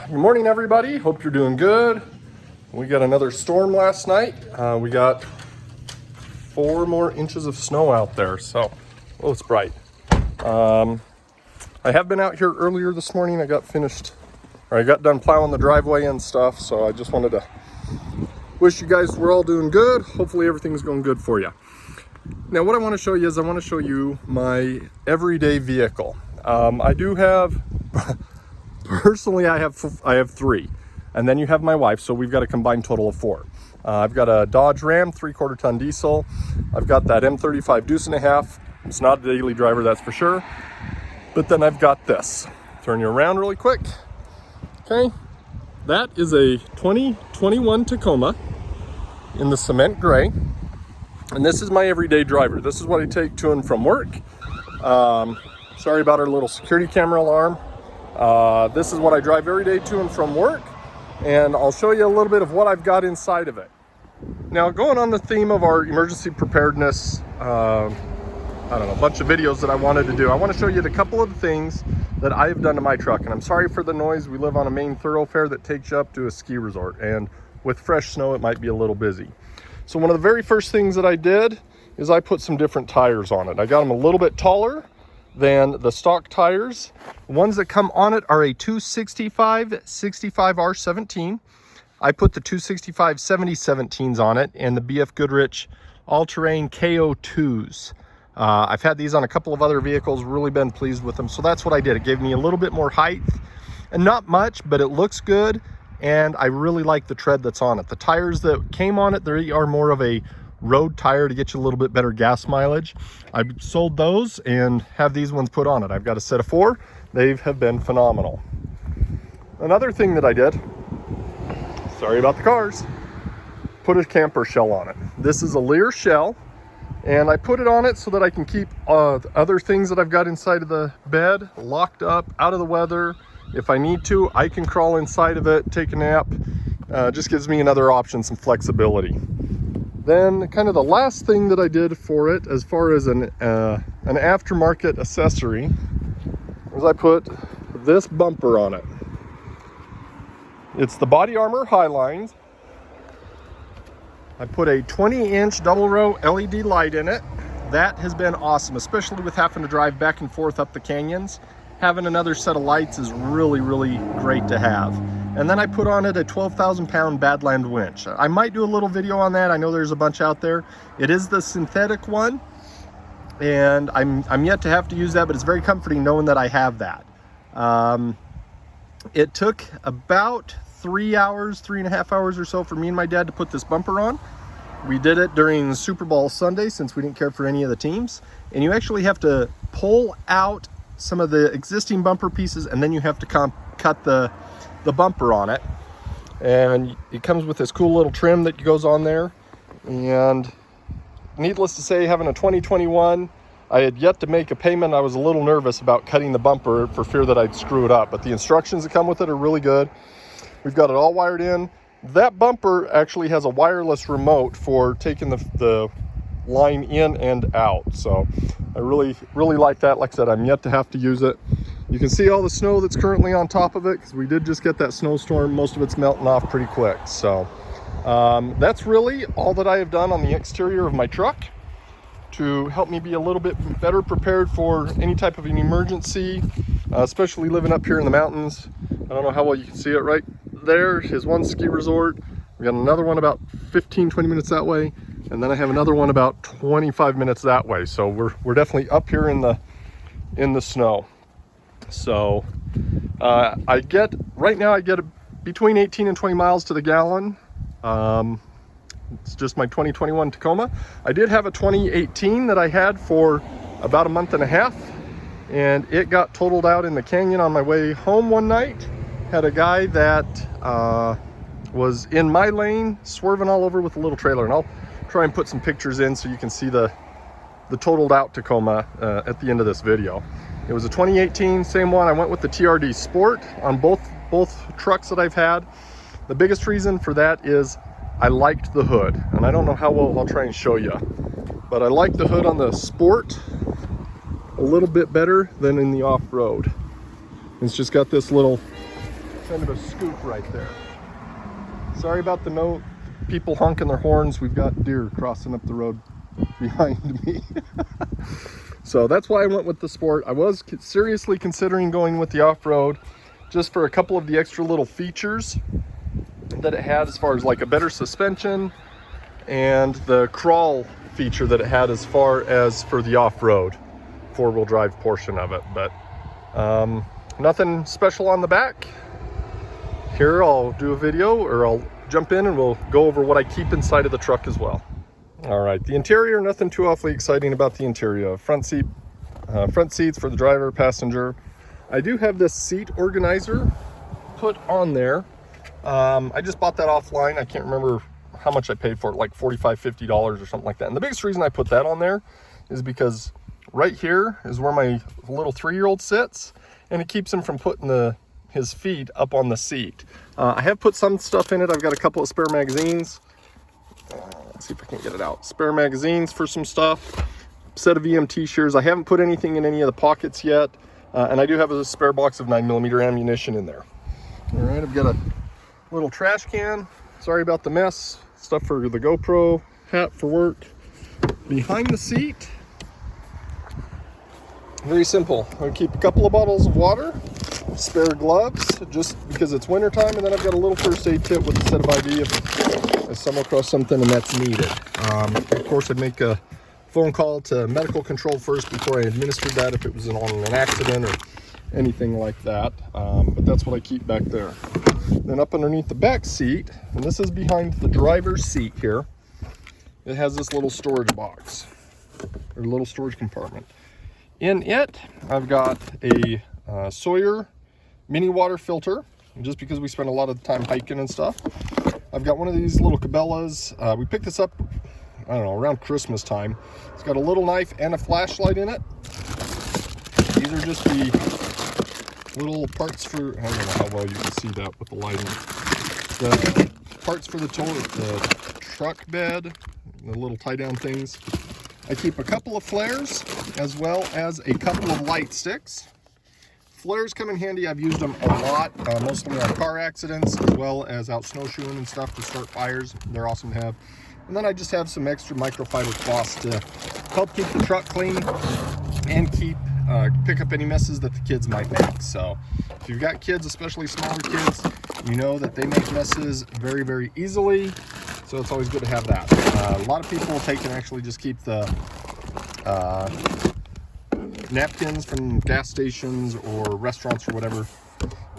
Good morning, everybody. Hope you're doing good. We got another storm last night. We got 4 more inches of snow out there, so it's bright. I have been out here earlier this morning. I got done plowing the driveway and stuff, so I just wanted to wish you guys we're all doing good. Hopefully everything's going good for you. Now, what I want to show you is my everyday vehicle. I do have, personally, I have 3, and then you have my wife, so we've got a combined total of 4. I've got a Dodge Ram 3/4 ton diesel. I've got that M35 deuce and a half. It's not a daily driver, that's for sure. But then I've got this. Turn you around really quick. Okay, that is a 2021 Tacoma in the cement gray. And this is my everyday driver. This is what I take to and from work. Sorry about our little security camera alarm. This is what I drive every day to and from work. And I'll show you a little bit of what I've got inside of it. Now, going on the theme of our emergency preparedness, a bunch of videos that I wanted to do. I want to show you a couple of the things that I've done to my truck. And I'm sorry for the noise. We live on a main thoroughfare that takes you up to a ski resort. And with fresh snow, it might be a little busy. So one of the very first things that I did is I put some different tires on it. I got them a little bit taller than the stock tires. The ones that come on it are a 265 65R17. I put the 265 7017s on it and the BF Goodrich all-terrain KO2s. I've had these on a couple of other vehicles, really been pleased with them. So that's what I did. It gave me a little bit more height, and not much, but it looks good. And I really like the tread that's on it. The tires that came on it, they are more of a road tire to get you a little bit better gas mileage. I sold those and have these ones put on it. I've got a set of 4. They have been phenomenal. Another thing that I did, sorry about the cars, put a camper shell on it. This is a Lear shell, and I put it on it so that I can keep other things that I've got inside of the bed locked up, out of the weather. If I need to, I can crawl inside of it, take a nap. Just gives me another option, some flexibility. Then kind of the last thing that I did for it, as far as an aftermarket accessory, was I put this bumper on it. It's the Body Armor Highline. I put a 20-inch double row LED light in it. That has been awesome, especially with having to drive back and forth up the canyons. Having another set of lights is really, really great to have. And then I put on it a 12,000-pound Badland Winch. I might do a little video on that. I know there's a bunch out there. It is the synthetic one, and I'm yet to have to use that, but it's very comforting knowing that I have that. It took about 3.5 hours or so for me and my dad to put this bumper on. We did it during Super Bowl Sunday since we didn't care for any of the teams. And you actually have to pull out some of the existing bumper pieces, and then you have to cut the bumper on it. And it comes with this cool little trim that goes on there. And needless to say, having a 2021, I had yet to make a payment. I was a little nervous about cutting the bumper for fear that I'd screw it up, but the instructions that come with it are really good. We've got it all wired in. That bumper actually has a wireless remote for taking the line in and out. So I really like that. Like I said, I'm yet to have to use it. You can see all the snow that's currently on top of it because we did just get that snowstorm. Most of it's melting off pretty quick. So that's really all that I have done on the exterior of my truck to help me be a little bit better prepared for any type of an emergency, especially living up here in the mountains. I don't know how well you can see it. Right there is one ski resort. We got another one about 15-20 minutes that way, and then I have another one about 25 minutes that way. So we're definitely up here in the snow. So I get between 18 and 20 miles to the gallon. It's just my 2021 Tacoma. I did have a 2018 that I had for about a month and a half, and it got totaled out in the canyon on my way home one night. Had a guy that was in my lane swerving all over with a little trailer, and I'll try and put some pictures in so you can see the totaled out Tacoma at the end of this video. It was a 2018, same one. I went with the TRD Sport on both trucks that I've had. The biggest reason for that is I liked the hood, and I don't know how well I'll try and show you, but I like the hood on the Sport a little bit better than in the off-road. It's just got this little kind of a scoop right there. Sorry about the no people honking their horns. We've got deer crossing up the road behind me. So that's why I went with the Sport. I was seriously considering going with the off-road just for a couple of the extra little features that it had, as far as like a better suspension and the crawl feature that it had as far as for the off-road four-wheel drive portion of it. But nothing special on the back. Here I'll do a video, or I'll jump in and we'll go over what I keep inside of the truck as well. All right, the interior, nothing too awfully exciting about the interior. Front seats for the driver, passenger. I do have this seat organizer put on there. I just bought that offline. I can't remember how much I paid for it, like $45, $50 or something like that. And the biggest reason I put that on there is because right here is where my little 3-year-old sits, and it keeps him from putting his feet up on the seat. I have put some stuff in it. I've got a couple of spare magazines. Let's see if I can get it out. Spare magazines for some stuff. Set of EMT shears. I haven't put anything in any of the pockets yet. And I do have a spare box of 9mm ammunition in there. All right, I've got a little trash can. Sorry about the mess. Stuff for the GoPro, hat for work. Behind the seat, very simple. I keep a couple of bottles of water, spare gloves, just because it's winter time, and then I've got a little first aid kit with a set of IV if I stumble across something and that's needed. Of course, I'd make a phone call to medical control first before I administered that if it was on an accident or anything like that. But that's what I keep back there. Then up underneath the back seat, and this is behind the driver's seat here, it has this little storage box, or little storage compartment. In it, I've got a Sawyer mini water filter, just because we spend a lot of time hiking and stuff. I've got one of these little Cabela's. We picked this up, I don't know, around Christmas time. It's got a little knife and a flashlight in it. These are just the little parts for, I don't know how well you can see that with the lighting. The parts for the truck bed, the little tie down things. I keep a couple of flares as well as a couple of light sticks. Flares come in handy. I've used them a lot, mostly on car accidents as well as out snowshoeing and stuff to start fires. They're awesome to have. And then I just have some extra microfiber cloths to help keep the truck clean and pick up any messes that the kids might make. So if you've got kids, especially smaller kids, you know that they make messes very, very easily. So it's always good to have that. A lot of people will take and actually just keep the napkins from gas stations or restaurants or whatever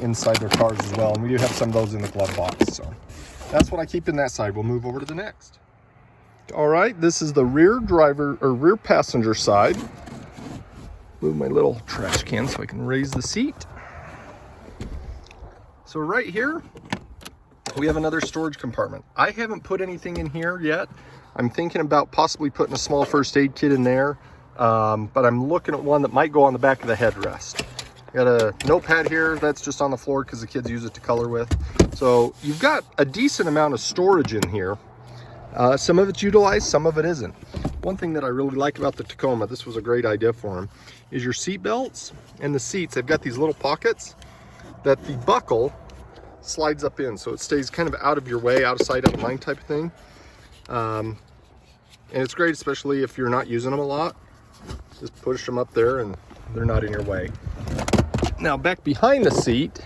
inside their cars as well. And we do have some of those in the glove box. So that's what I keep in that side. We'll move over to the next. All right, this is the rear passenger side. Move my little trash can so I can raise the seat. So right here, we have another storage compartment. I haven't put anything in here yet. I'm thinking about possibly putting a small first aid kit in there, but I'm looking at one that might go on the back of the headrest. Got a notepad here that's just on the floor because the kids use it to color with. So you've got a decent amount of storage in here. Some of it's utilized, some of it isn't. One thing that I really like about the Tacoma, this was a great idea for them, is your seat belts and the seats. They've got these little pockets that the buckle slides up in, so it stays kind of out of your way, out of sight, out of mind type of thing. And it's great, especially if you're not using them a lot. Just push them up there and they're not in your way. Now back behind the seat,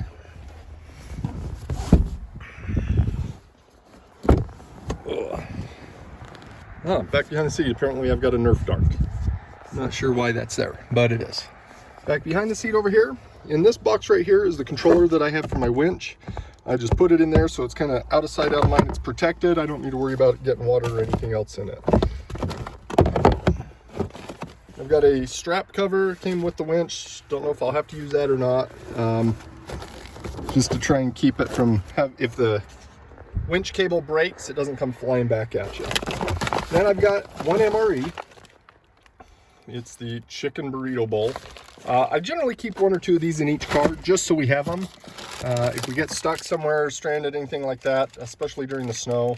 back behind the seat, apparently I've got a Nerf dart. Not sure why that's there, but it is. Back behind the seat over here, in this box right here is the controller that I have for my winch. I just put it in there so it's kind of out of sight, out of mind. It's protected. I don't need to worry about it getting water or anything else in it. I've got a strap cover, came with the winch. Don't know if I'll have to use that or not. Just to try and keep it from, if the winch cable breaks, it doesn't come flying back at you. Then I've got one MRE. It's the chicken burrito bowl. I generally keep one or two of these in each car just so we have them. If we get stuck somewhere, stranded, anything like that, especially during the snow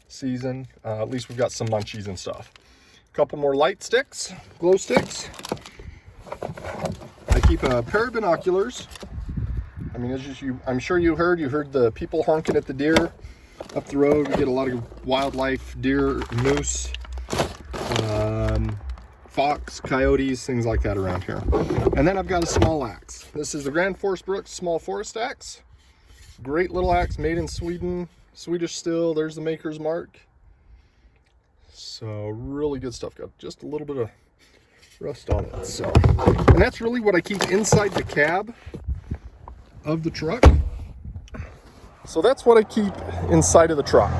season, at least we've got some munchies and stuff. A couple more light sticks, glow sticks. I keep a pair of binoculars. I mean, I'm sure you heard the people honking at the deer up the road. We get a lot of wildlife, deer, moose, fox, coyotes, things like that around here. And then I've got a small axe. This is the Grand Forest Brook small forest axe. Great little axe, made in Sweden, Swedish steel. There's the maker's mark. So really good stuff. Got just a little bit of rust on it. So, and that's really what I keep inside the cab of the truck. So that's what I keep inside of the truck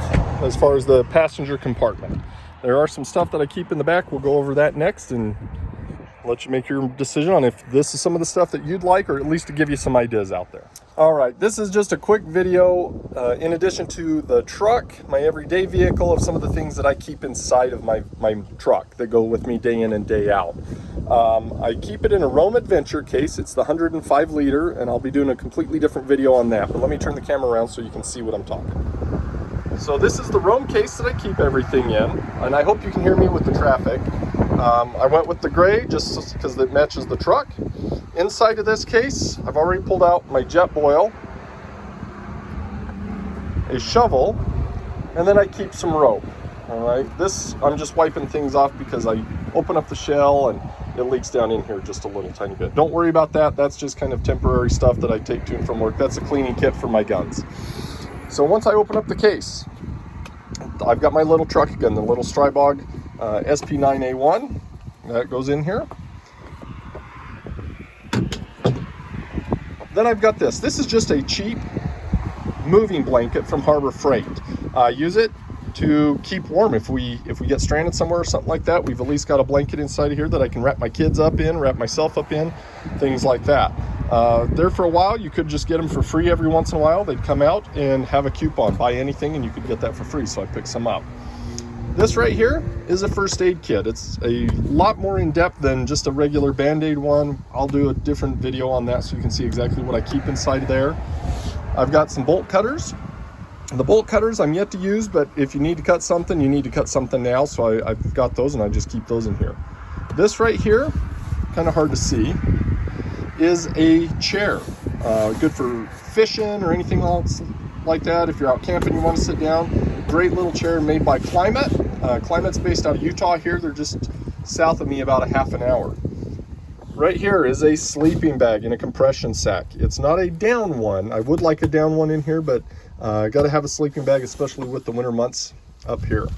as far as the passenger compartment. There are some stuff that I keep in the back. We'll go over that next and let you make your decision on if this is some of the stuff that you'd like, or at least to give you some ideas out there. All right, this is just a quick video in addition to the truck, my everyday vehicle, of some of the things that I keep inside of my truck that go with me day in and day out. I keep it in a Roam Adventure case. It's the 105 liter, and I'll be doing a completely different video on that. But let me turn the camera around so you can see what I'm talking. So this is the Roam case that I keep everything in, and I hope you can hear me with the traffic. I went with the gray just because it matches the truck. Inside of this case, I've already pulled out my jet boil, a shovel, and then I keep some rope. All right, this I'm just wiping things off because I open up the shell and it leaks down in here just a little tiny bit. Don't worry about that. That's just kind of temporary stuff that I take to and from work. That's a cleaning kit for my guns. So once I open up the case, I've got my little truck again, the little Strybog SP9A1 that goes in here. Then I've got this. This is just a cheap moving blanket from Harbor Freight. Use it to keep warm if we get stranded somewhere or something like that. We've at least got a blanket inside of here that I can wrap my kids up in, wrap myself up in, things like that. There for a while, you could just get them for free every once in a while. They'd come out and have a coupon, buy anything, and you could get that for free, so I picked some up. This right here is a first aid kit. It's a lot more in depth than just a regular Band-Aid one. I'll do a different video on that so you can see exactly what I keep inside of there. I've got some bolt cutters. The bolt cutters I'm yet to use, but if you need to cut something, you need to cut something now, so I've got those and I just keep those in here. This right here, kind of hard to see, is a chair. Good for fishing or anything else like that. If you're out camping, you want to sit down. Great little chair made by Climate. Climate's based out of Utah here. They're just south of me about a half an hour. Right here is a sleeping bag in a compression sack. It's not a down one. I would like a down one in here, but got to have a sleeping bag, especially with the winter months up here.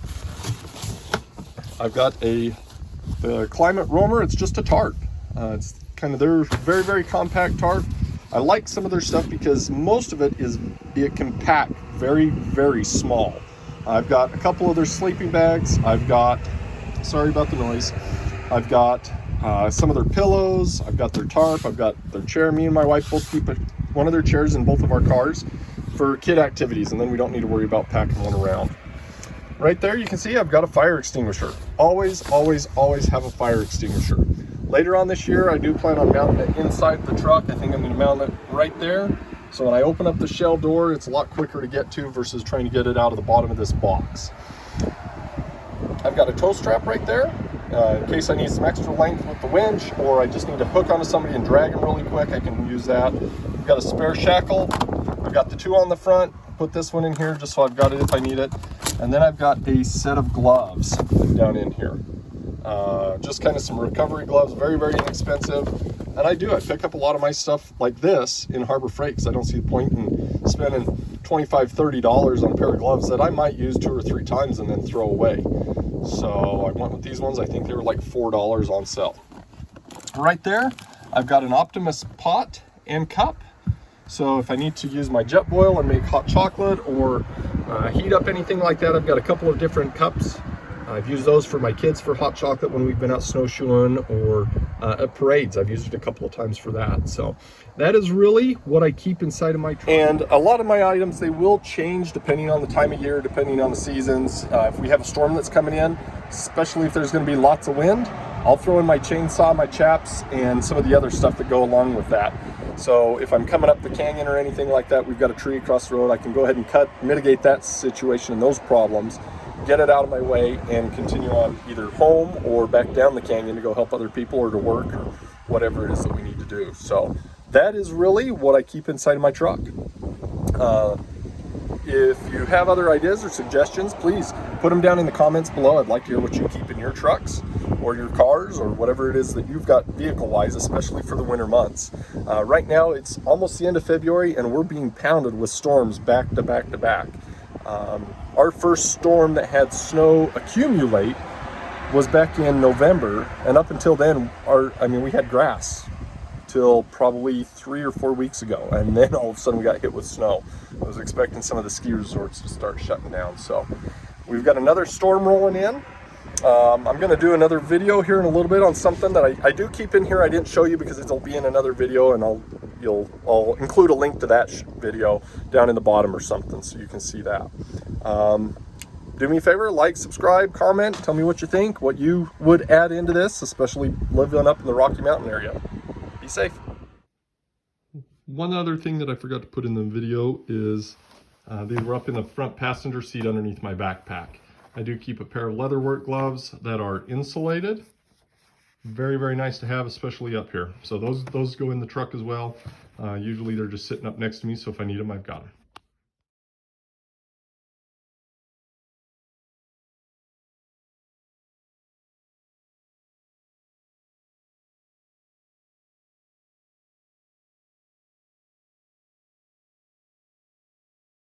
I've got the Climate Roamer. It's just a tarp. It's kind of their very, very compact tarp. I like some of their stuff because most of it can pack very, very small. I've got a couple of their sleeping bags. I've got, sorry about the noise. I've got some of their pillows. I've got their tarp. I've got their chair. Me and my wife both keep one of their chairs in both of our cars for kid activities, and then we don't need to worry about packing one around. Right there, you can see I've got a fire extinguisher. Always, always, always have a fire extinguisher. Later on this year, I do plan on mounting it inside the truck. I think I'm going to mount it right there. So when I open up the shell door, it's a lot quicker to get to versus trying to get it out of the bottom of this box. I've got a tow strap right there in case I need some extra length with the winch, or I just need to hook onto somebody and drag them really quick. I can use that. I've got a spare shackle. I've got the two on the front. Put this one in here just so I've got it if I need it. And then I've got a set of gloves down in here. Just kind of some recovery gloves, very, very inexpensive. And I pick up a lot of my stuff like this in Harbor Freight because I don't see the point in spending $25, $30 on a pair of gloves that I might use 2 or 3 times and then throw away. So I went with these ones. I think they were like $4 on sale. Right there, I've got an Optimus pot and cup. So if I need to use my jet boil and make hot chocolate or heat up anything like that, I've got a couple of different cups. I've used those for my kids for hot chocolate when we've been out snowshoeing or at parades. I've used it a couple of times for that. So that is really what I keep inside of my truck. And a lot of my items, they will change depending on the time of year, depending on the seasons. If we have a storm that's coming in, especially if there's going to be lots of wind, I'll throw in my chainsaw, my chaps, and some of the other stuff that go along with that. So if I'm coming up the canyon or anything like that, we've got a tree across the road, I can go ahead and mitigate that situation and those problems, get it out of my way, and continue on either home or back down the canyon to go help other people or to work or whatever it is that we need to do. So that is really what I keep inside of my truck. If you have other ideas or suggestions, please put them down in the comments below. I'd like to hear what you keep in your trucks or your cars or whatever it is that you've got vehicle-wise, especially for the winter months. Right now, it's almost the end of February, and we're being pounded with storms back to back to back. Our first storm that had snow accumulate was back in November, and up until then, we had grass till probably 3 or 4 weeks ago, and then all of a sudden we got hit with snow. I was expecting some of the ski resorts to start shutting down. So we've got another storm rolling in. I'm going to do another video here in a little bit on something that I do keep in here. I didn't show you because it'll be in another video, and I'll include a link to that video down in the bottom or something so you can see that. Do me a favor, like, subscribe, comment, tell me what you think, what you would add into this, especially living up in the Rocky Mountain area. Be safe. One other thing that I forgot to put in the video is they were up in the front passenger seat underneath my backpack. I do keep a pair of leatherwork gloves that are insulated. Very, very nice to have, especially up here. So those go in the truck as well. Usually they're just sitting up next to me, so if I need them, I've got them.